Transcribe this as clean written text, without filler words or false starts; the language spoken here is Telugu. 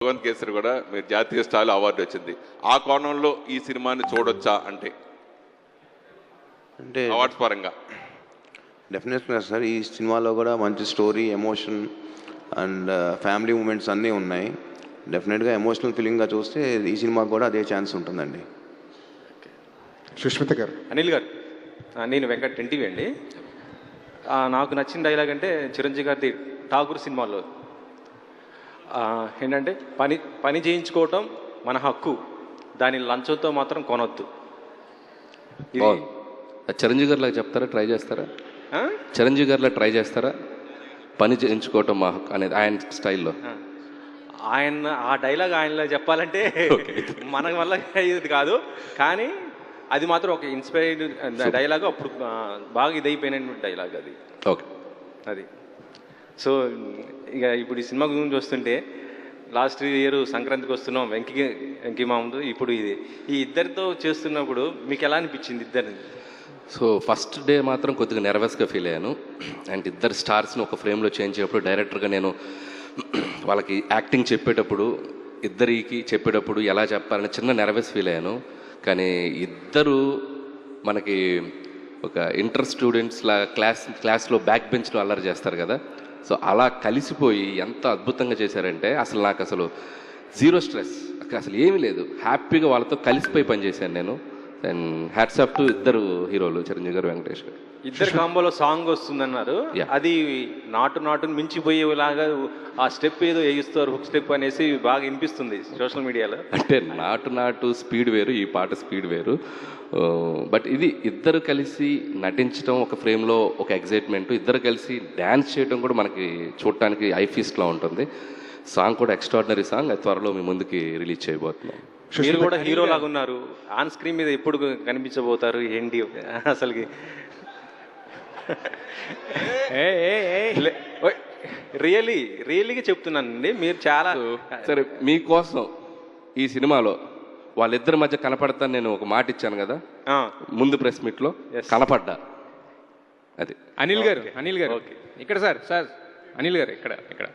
భగవంత్ కేసరి కూడా మీరు జాతీయ స్థాయిలో అవార్డు వచ్చింది. ఆ కోణంలో ఈ సినిమాని చూడొచ్చా అంటే అవార్డ్స్ పరంగా? డెఫినెట్గా సార్, ఈ సినిమాలో కూడా మంచి story, emotion and family moments అన్నీ ఉన్నాయి. డెఫినెట్గా ఎమోషనల్ ఫీలింగ్గా చూస్తే ఈ సినిమాకి కూడా అదే ఛాన్స్ ఉంటుందండి. సుష్మిత గారు. అనిల్ గారు, నేను వెంకట్ ఎన్టీవీ అండి. నాకు నచ్చిన డైలాగ్ అంటే చిరంజీవి గారిది ఠాగూర్ సినిమాలో ఏంటంటే పని చేయించుకోవటం మన హక్కు, దాని లంచంతో మాత్రం కొనొద్దు. చిరంజీవి గారిలా చెప్తారా, ట్రై చేస్తారా? చిరంజీవి గారిలా ట్రై చేస్తారా? పని చేయించుకోవటం మా హక్కు అనేది ఆయన స్టైల్లో. ఆయన ఆ డైలాగ్ ఆయనలో చెప్పాలంటే మన వల్ల ఇది కాదు, కానీ అది మాత్రం ఒక ఇన్స్పైర్డ్ డైలాగ్. అప్పుడు బాగా ఇదైపోయిన డైలాగ్ అది. ఓకే, అది. సో ఇప్పుడు ఈ సినిమా గురించి వస్తుంటే లాస్ట్ ఇయర్ సంక్రాంతికి వస్తున్నాం వెంకీ మామూలు, ఇప్పుడు ఇది ఈ ఇద్దరితో చేస్తున్నప్పుడు మీకు ఎలా అనిపించింది ఇద్దరిని? సో ఫస్ట్ డే మాత్రం కొద్దిగా నెర్వస్గా ఫీల్ అయ్యాను. అండ్ ఇద్దరు స్టార్స్ని ఒక ఫ్రేమ్లో చేంజ్ చేయప్పుడు డైరెక్టర్గా నేను వాళ్ళకి యాక్టింగ్ చెప్పేటప్పుడు, ఇద్దరికి చెప్పేటప్పుడు ఎలా చెప్పాలని చిన్న నెర్వస్ ఫీల్ అయ్యాను. కానీ ఇద్దరు మనకి ఒక ఇంటర్ స్టూడెంట్స్లా క్లాస్లో బ్యాక్ బెంచ్లో అల్లరి చేస్తారు కదా, సో అలా కలిసిపోయి ఎంత అద్భుతంగా చేశారంటే అసలు నాకు అసలు జీరో స్ట్రెస్, అసలు ఏమీ లేదు, హ్యాపీగా వాళ్ళతో కలిసిపోయి పనిచేశాను నేను. అండ్ హ్యాట్స్ ఆఫ్ టు ఇద్దరు హీరోలు, చిరంజీవి గారు, వెంకటేష్ గారు. ఇద్దరు కాంబోలో సాంగ్ వస్తుందన్నారు, అది నాటును మించిపోయేలాగా ఆ స్టెప్ ఏదో వేయిస్తారు, హుక్ స్టెప్ అనేసి బాగా వినిపిస్తుంది సోషల్ మీడియాలో. అంటే నాటు స్పీడ్ వేరు, ఈ పాట స్పీడ్ వేరు. బట్ ఇది ఇద్దరు కలిసి నటించడం ఒక ఫ్రేమ్లో ఒక ఎగ్జైట్మెంట్, ఇద్దరు కలిసి డ్యాన్స్ చేయడం కూడా మనకి చూడటానికి ఐ ఫీస్ట్లా ఉంటుంది. సాంగ్ కూడా ఎక్స్ట్రాడినరీ సాంగ్, అది త్వరలో మీ ముందుకి రిలీజ్ చేయబోతున్నాం. మీరు కూడా హీరో లాగా ఉన్నారు, ఆన్ స్క్రీన్ మీద ఎప్పుడు కనిపించబోతారు ఏంటి అసలుకి? రియల్లీగా చెప్తున్నానండి, మీరు చాలా సరే మీకోసం ఈ సినిమాలో వాళ్ళిద్దరి మధ్య కనపడతాను నేను ఒక మాట ఇచ్చాను కదా ముందు ప్రెస్ మీట్లో, కనపడ్డా. అది అనిల్ గారు ఇక్కడ సార్ అనిల్ గారు ఇక్కడ